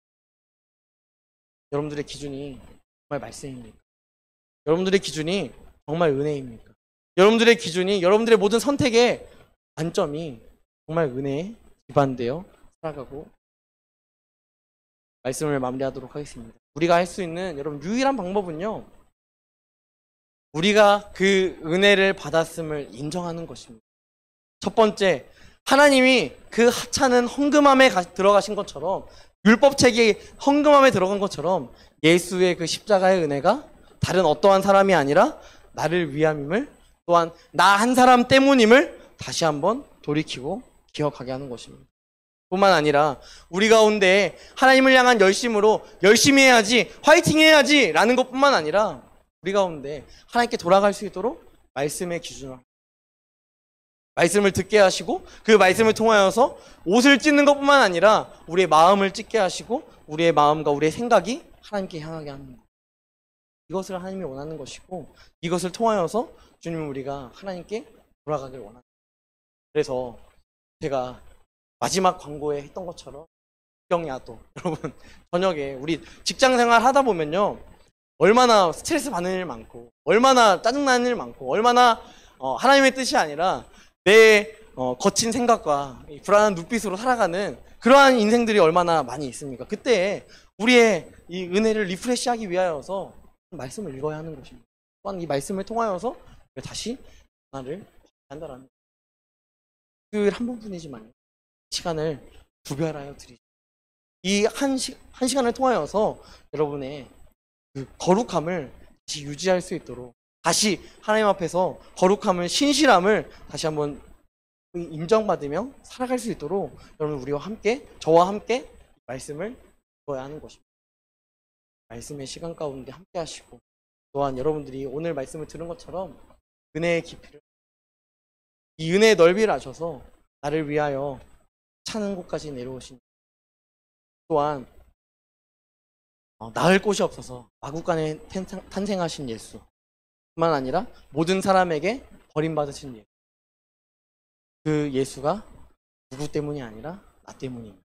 여러분들의 기준이 정말 말씀입니까? 여러분들의 기준이 정말 은혜입니까? 여러분들의 기준이, 여러분들의 모든 선택의 관점이 정말 은혜에 기반되어 살아가고, 말씀을 마무리하도록 하겠습니다. 우리가 할 수 있는 여러분 유일한 방법은요, 우리가 그 은혜를 받았음을 인정하는 것입니다. 첫 번째, 하나님이 그 하찮은 헌금함에 들어가신 것처럼, 율법책이 헌금함에 들어간 것처럼 예수의 그 십자가의 은혜가 다른 어떠한 사람이 아니라 나를 위함임을, 또한 나 한 사람 때문임을 다시 한번 돌이키고 기억하게 하는 것입니다. 뿐만 아니라 우리 가운데 하나님을 향한 열심으로 열심히 해야지, 화이팅 해야지 라는 것뿐만 아니라 우리 가운데 하나님께 돌아갈 수 있도록 말씀의 기준을, 말씀을 듣게 하시고 그 말씀을 통하여서 옷을 찢는 것뿐만 아니라 우리의 마음을 찢게 하시고 우리의 마음과 우리의 생각이 하나님께 향하게 하는 것. 이것을 하나님이 원하는 것이고, 이것을 통하여서 주님은 우리가 하나님께 돌아가길 원합니다. 그래서 제가 마지막 광고에 했던 것처럼 국경야도, 여러분 저녁에 우리 직장생활 하다 보면요 얼마나 스트레스 받는 일 많고, 얼마나 짜증나는 일 많고, 얼마나 하나님의 뜻이 아니라 내 거친 생각과 불안한 눈빛으로 살아가는 그러한 인생들이 얼마나 많이 있습니까? 그때 우리의 이 은혜를 리프레시하기 위하여서 말씀을 읽어야 하는 것입니다. 또한 이 말씀을 통하여서 다시 전화를 한다라는, 그 한 번뿐이지만 시간을 구별하여 드리죠. 이 한 시간을 통하여서 여러분의 그 거룩함을 다시 유지할 수 있도록, 다시 하나님 앞에서 거룩함을, 신실함을 다시 한번 인정받으며 살아갈 수 있도록 여러분 우리와 함께, 저와 함께 말씀을 읽어야 하는 것입니다. 말씀의 시간 가운데 함께 하시고, 또한 여러분들이 오늘 말씀을 들은 것처럼 은혜의 깊이를, 이 은혜의 넓이를 아셔서 나를 위하여 차는 곳까지 내려오신, 또한 나을 곳이 없어서 마구간에 탄생하신 예수 뿐만 아니라 모든 사람에게 버림받으신 예수, 그 예수가 누구 때문이 아니라 나 때문입니다.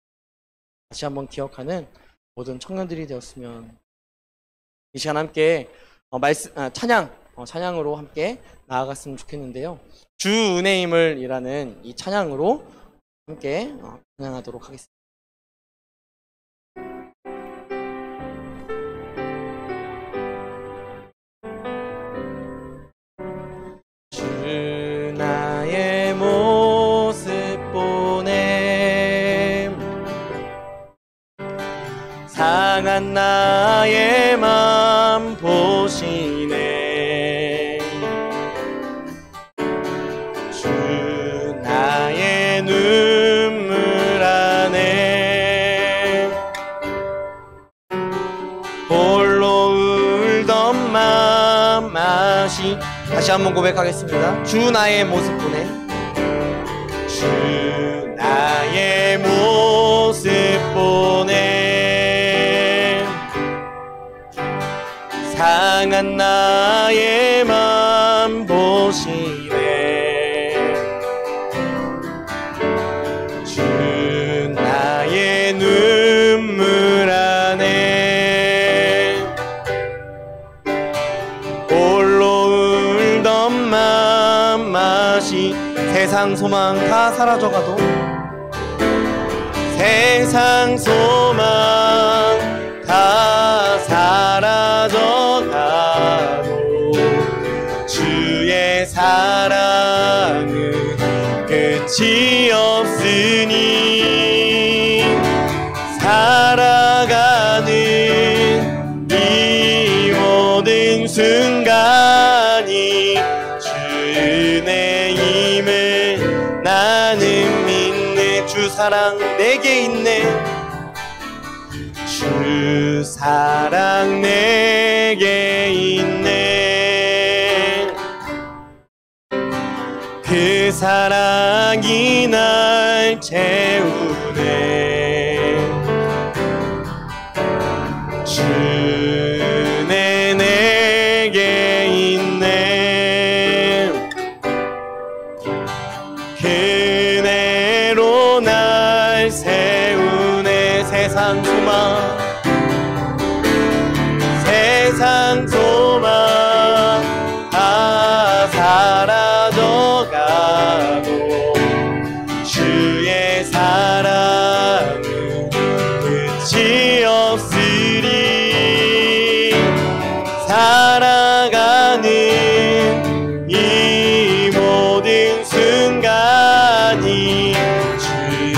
다시 한번 기억하는 모든 청년들이 되었으면, 이 시간 함께 찬양으로 함께 나아갔으면 좋겠는데요. 주 은혜임을 이라는 이 찬양으로 함께 찬양하도록 하겠습니다. 주 나의 모습 보냄, 상한 나의 맘 보시네. 주 나의 눈물 안에 홀로 울던 맘 다시 한번 고백하겠습니다. 주 나의 모습 보내. 주 나의 모습 보내. 상한 나의 맘 보시네. 주 나의 눈물 안에 홀로 울던 맘 마시. 세상 소망 다 사라져가도, 세상 소망 다 사라져가도 주의 사랑은 끝이 없으니 살아가는 이 모든 순간이 주 은혜임을 나는 믿네. 주 사랑 내게 있네. 주 사랑 내게 있네. 그 사랑이 날 채우네. 주 은혜 내게 있네. 그네로 날 세우네. 세상 소망, 세상 소망 다 사라져가도 주의 사랑은 끝이 없으리. 살아가는 이 모든 순간이 주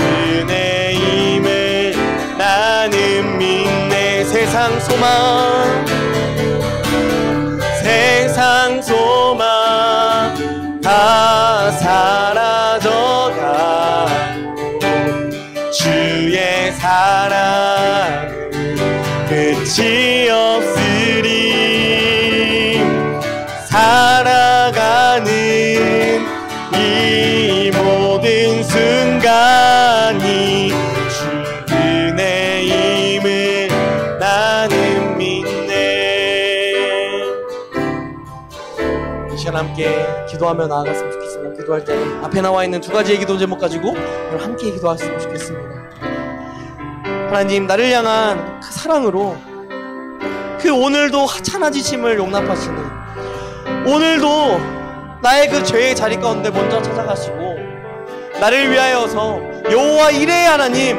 은혜임을 나는 믿네. 세상 소망, 세상 소망 다 사라져가고 주의 사랑은 끝이 없으리. 살아가는 이 모든 순간이 주 은혜임을 나는 믿네. 이 시간 함께 기도하며 나아갔으면 좋겠습니다. 기도할 때 앞에 나와 있는 두 가지의 기도 제목 가지고 함께 기도했으면 좋겠습니다. 하나님, 나를 향한 그 사랑으로 그 오늘도 하찮아지심을 용납하시는, 오늘도 나의 그 죄의 자리 가운데 먼저 찾아가시고 나를 위하여서 여호와 이레의 하나님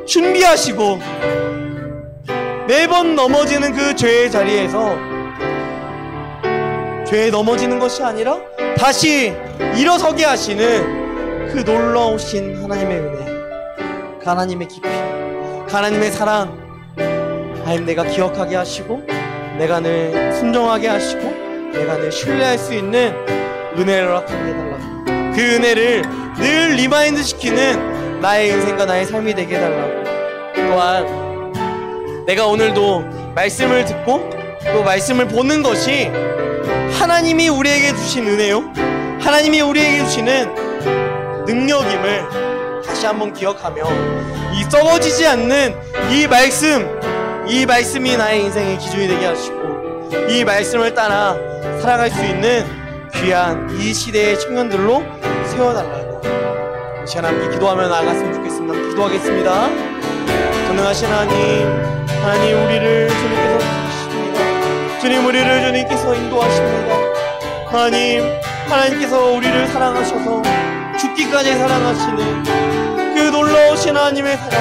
준비하시고 매번 넘어지는 그 죄의 자리에서 죄에 넘어지는 것이 아니라 다시 일어서게 하시는 그 놀라우신 하나님의 은혜, 그 하나님의 깊이, 그 하나님의 사랑, 하나님 내가 기억하게 하시고 내가 늘 순종하게 하시고 내가 늘 신뢰할 수 있는 은혜를 허락하게 해달라고, 그 은혜를 늘 리마인드 시키는 나의 인생과 나의 삶이 되게 해달라고. 또한 내가 오늘도 말씀을 듣고 또 말씀을 보는 것이 하나님이 우리에게 주신 은혜요, 하나님이 우리에게 주시는 능력임을 다시 한번 기억하며 이 썩어지지 않는 이 말씀이 나의 인생의 기준이 되게 하시고 이 말씀을 따라 살아갈 수 있는 귀한 이 시대의 청년들로 세워달라고 이 시간 함께 기도하며 나아갔으면 좋겠습니다. 기도하겠습니다. 전능하신 하나님 우리를 주님께서 주십니다. 주님, 우리를 주님께서 인도하십니다. 하나님께서 우리를 사랑하셔서 죽기까지 사랑하시는 그 놀라우신 하나님의 사랑,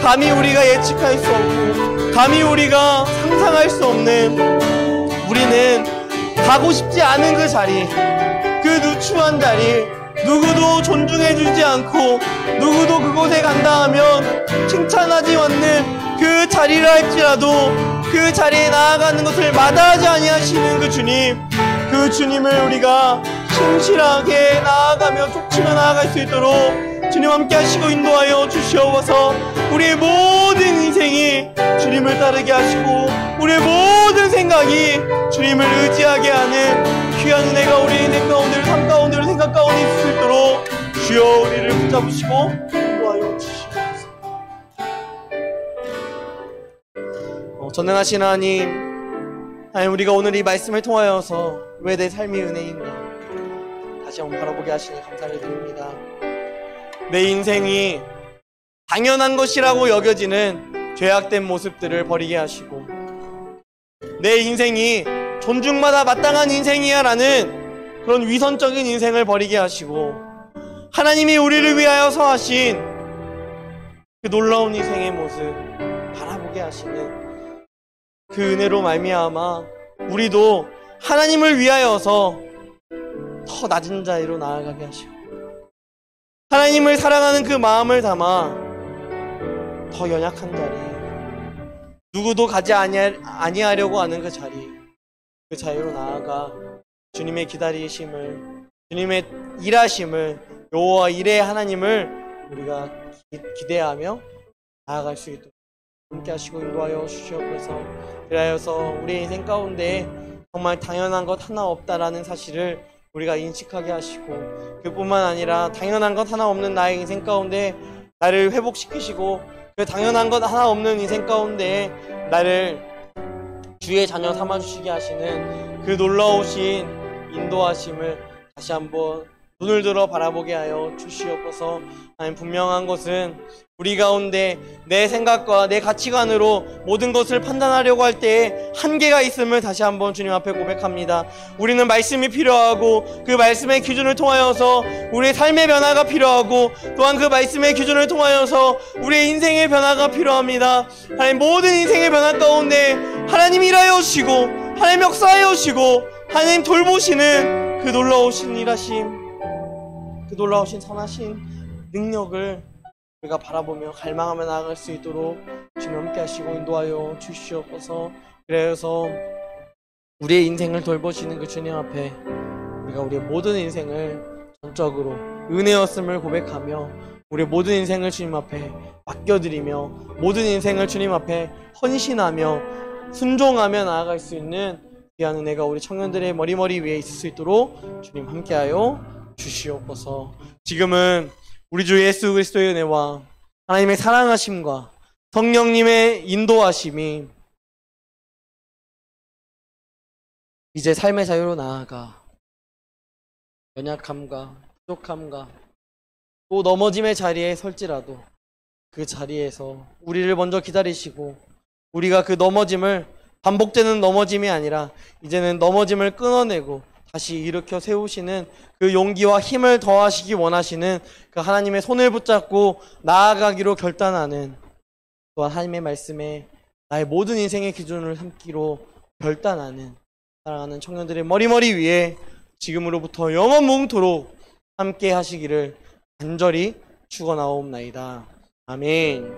감히 우리가 예측할 수 없고 감히 우리가 상상할 수 없는, 우리는 가고 싶지 않은 그 자리, 그 누추한 자리, 누구도 존중해주지 않고 누구도 그곳에 간다 하면 칭찬하지 않는 그 자리를 할지라도 그 자리에 나아가는 것을 마다하지 아니하시는 그 주님, 그 주님을 우리가 신실하게 나아가며 쫓으며 나아갈 수 있도록 주님 함께 하시고 인도하여 주시옵소서. 우리의 모든 인생이 주님을 따르게 하시고 우리의 모든 생각이 주님을 의지하게 하는 귀한 은혜가 우리의 인생 가운데, 삶 가운데, 생각 가운데 있을 수 있도록 주여 우리를 붙잡으시고 인도하여 주시옵소서. 전능하신 하나님, 우리가 오늘 이 말씀을 통하여서 왜 내 삶이 은혜인가 다시 한번 바라보게 하시니 감사를 드립니다. 내 인생이 당연한 것이라고 여겨지는 죄악된 모습들을 버리게 하시고, 내 인생이 존중받아 마땅한 인생이야 라는 그런 위선적인 인생을 버리게 하시고, 하나님이 우리를 위하여 서하신 그 놀라운 인생의 모습 바라보게 하시는 그 은혜로 말미암아 우리도 하나님을 위하여서 더 낮은 자리로 나아가게 하시고, 하나님을 사랑하는 그 마음을 담아 더 연약한 자리, 누구도 가지 아니하려고 하는 그 자리, 그 자리로 나아가 주님의 기다리심을, 주님의 일하심을, 여호와 일의 하나님을 우리가 기대하며 나아갈 수 있도록 함께 하시고 인도하여 주시옵소서. 그리하여서 우리의 인생 가운데 정말 당연한 것 하나 없다라는 사실을 우리가 인식하게 하시고, 그뿐만 아니라 당연한 것 하나 없는 나의 인생 가운데 나를 회복시키시고, 그 당연한 것 하나 없는 인생 가운데 나를 주의 자녀 삼아주시게 하시는 그 놀라우신 인도하심을 다시 한번 눈을 들어 바라보게 하여 주시옵소서. 하나님, 분명한 것은 우리 가운데 내 생각과 내 가치관으로 모든 것을 판단하려고 할 때에 한계가 있음을 다시 한번 주님 앞에 고백합니다. 우리는 말씀이 필요하고 그 말씀의 기준을 통하여서 우리의 삶의 변화가 필요하고, 또한 그 말씀의 기준을 통하여서 우리의 인생의 변화가 필요합니다. 하나님, 모든 인생의 변화 가운데 하나님 일하여 오시고 하나님 역사하여 오시고 하나님 돌보시는 그 놀라우신 일하심, 그 놀라우신 선하신 능력을 우리가 바라보며 갈망하며 나아갈 수 있도록 주님 함께 하시고 인도하여 주시옵소서. 그래서 우리의 인생을 돌보시는 그 주님 앞에 우리가 우리의 모든 인생을 전적으로 은혜였음을 고백하며 우리의 모든 인생을 주님 앞에 맡겨드리며 모든 인생을 주님 앞에 헌신하며 순종하며 나아갈 수 있는 귀한 은혜가 우리 청년들의 머리 위에 있을 수 있도록 주님 함께하여 주시옵소서. 지금은 우리 주 예수 그리스도의 은혜와 하나님의 사랑하심과 성령님의 인도하심이 이제 삶의 자유로 나아가 연약함과 부족함과 또 넘어짐의 자리에 설지라도 그 자리에서 우리를 먼저 기다리시고, 우리가 그 넘어짐을 반복되는 넘어짐이 아니라 이제는 넘어짐을 끊어내고 다시 일으켜 세우시는 그 용기와 힘을 더하시기 원하시는 그 하나님의 손을 붙잡고 나아가기로 결단하는, 또한 하나님의 말씀에 나의 모든 인생의 기준을 삼기로 결단하는 사랑하는 청년들의 머리 위에 지금으로부터 영원 무궁토록 함께 하시기를 간절히 축원하옵나이다. 아멘.